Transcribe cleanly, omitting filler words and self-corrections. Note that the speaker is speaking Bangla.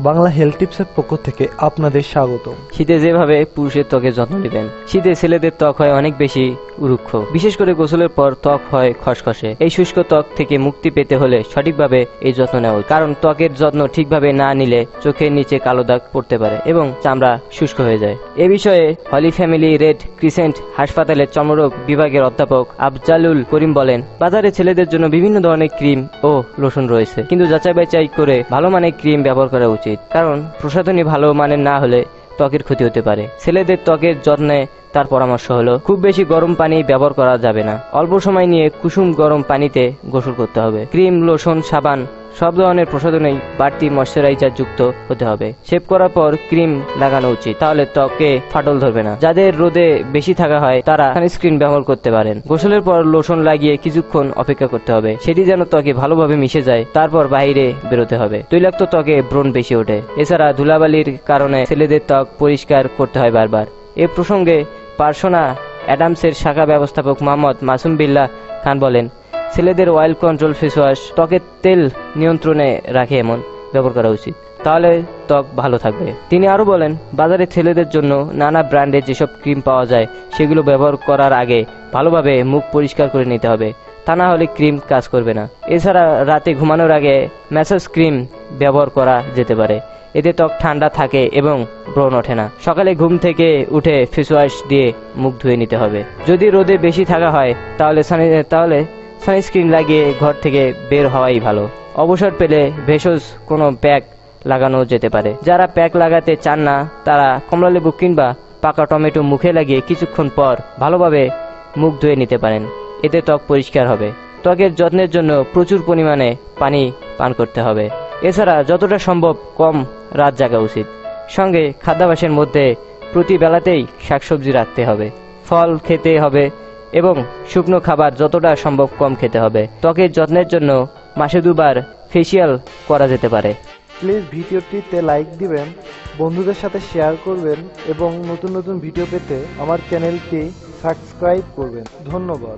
বাংলা হেলথ টিপসের পক্ষ থেকে আপনাদের স্বাগত। শীতে যেভাবে পুরুষের ত্বকের যত্ন নেবেন, শীতে ছেলেদের ত্বক হয় অনেক বেশি রুক্ষ, বিশেষ করে গোসলের পর ত্বক হয় খসখসে। এই শুষ্ক ত্বক থেকে মুক্তি পেতে হলে সঠিকভাবে এই যত্ন নেওয়া, কারণ ত্বকের যত্ন ঠিকভাবে না নিলে চোখের নিচে কালো দাগ পড়তে পারে এবং চামড়া শুষ্ক হয়ে যায়। এ বিষয়ে হলি ফ্যামিলি রেড ক্রিসেন্ট হাসপাতালের চর্মরোগ বিভাগের অধ্যাপক আফজালুল করিম বলেন, বাজারে ছেলেদের জন্য বিভিন্ন ধরনের ক্রিম ও লোশন রয়েছে, কিন্তু যাচাই বাছাই করে ভালো মানের ক্রিম ব্যবহার করা উচিত, কারণ প্রসাধনী ভালো মানের না হলে ত্বকের ক্ষতি হতে পারে। ছেলেদের ত্বকের যত্নে তার পরামর্শ হলো, খুব বেশি গরম পানি ব্যবহার করা যাবে না, অল্প সময় নিয়ে কুসুম গরম পানিতে গোসল করতে হবে। ক্রিম, লোশন, সাবান সব ধরনের প্রসাধনী বাড়তি ময়শ্চারাইজার যুক্ত হতে হবে। শেভ করার পর ক্রিম লাগানো উচিত, তাহলে ত্বকে ফাটল ধরবে না। যাদের রোদে বেশি থাকা হয় তারা সানস্ক্রিন ব্যবহার করতে পারেন। গোসলের পর লোশন লাগিয়ে কিছুক্ষণ অপেক্ষা করতে হবে, সেটি যেন ত্বকে ভালোভাবে মিশে যায়, তারপর বাইরে বেরোতে হবে। তৈলাক্ত ত্বকে ব্রণ বেশি ওঠে। এছাড়া ধুলাবালির কারণে ছেলেদের ত্বক পরিষ্কার করতে হয় বারবার। এ প্রসঙ্গে পার্সোনা অ্যাডামসের শাখা ব্যবস্থাপক মোহাম্মদ মাসুম বিল্লাহ খান বলেন, ছেলেদের অয়েল কন্ট্রোল ফেস ওয়াশ ত্বকের তেল নিয়ন্ত্রণে রাখে এমন ব্যবহার করা উচিত, তাহলে ত্বক ভালো থাকবে। তিনি আরও বলেন, বাজারে ছেলেদের জন্য নানা ব্র্যান্ডের যেসব ক্রিম পাওয়া যায় সেগুলো ব্যবহার করার আগে ভালোভাবে মুখ পরিষ্কার করে নিতে হবে, তা না হলে ক্রিম কাজ করবে না। এছাড়া রাতে ঘুমানোর আগে ম্যাসাজ ক্রিম ব্যবহার করা যেতে পারে, এতে ত্বক ঠান্ডা থাকে এবং ব্রণ ওঠে না। সকালে ঘুম থেকে উঠে ফেস ওয়াশ দিয়ে মুখ ধুয়ে নিতে হবে। যদি রোদে বেশি থাকা হয় তাহলে সানস্ক্রিন লাগিয়ে ঘর থেকে বের হওয়াই ভালো। অবসর পেলে ভেষজ কোনো প্যাক লাগানো যেতে পারে। যারা প্যাক লাগাতে চান না তারা কমলালেবু কিংবা পাকা টমেটো মুখে লাগিয়ে কিছুক্ষণ পর ভালোভাবে মুখ ধুয়ে নিতে পারেন, এতে ত্বক পরিষ্কার হবে। ত্বকের যত্নের জন্য প্রচুর পরিমাণে পানি পান করতে হবে। এছাড়া যতটা সম্ভব কম রাত জাগা উচিত। সঙ্গে খাদ্যাভ্যাসের মধ্যে প্রতি বেলাতেই শাকসবজি রাখতে হবে, ফল খেতে হবে এবং শুকনো খাবার যতটা সম্ভব কম খেতে হবে। ত্বকের যত্নের জন্য মাসে 2 বার ফেসিয়াল করা যেতে পারে। প্লিজ ভিডিওটিতে লাইক দিবেন, বন্ধুদের সাথে শেয়ার করবেন এবং নতুন নতুন ভিডিও পেতে আমার চ্যানেলটি সাবস্ক্রাইব করবেন। ধন্যবাদ।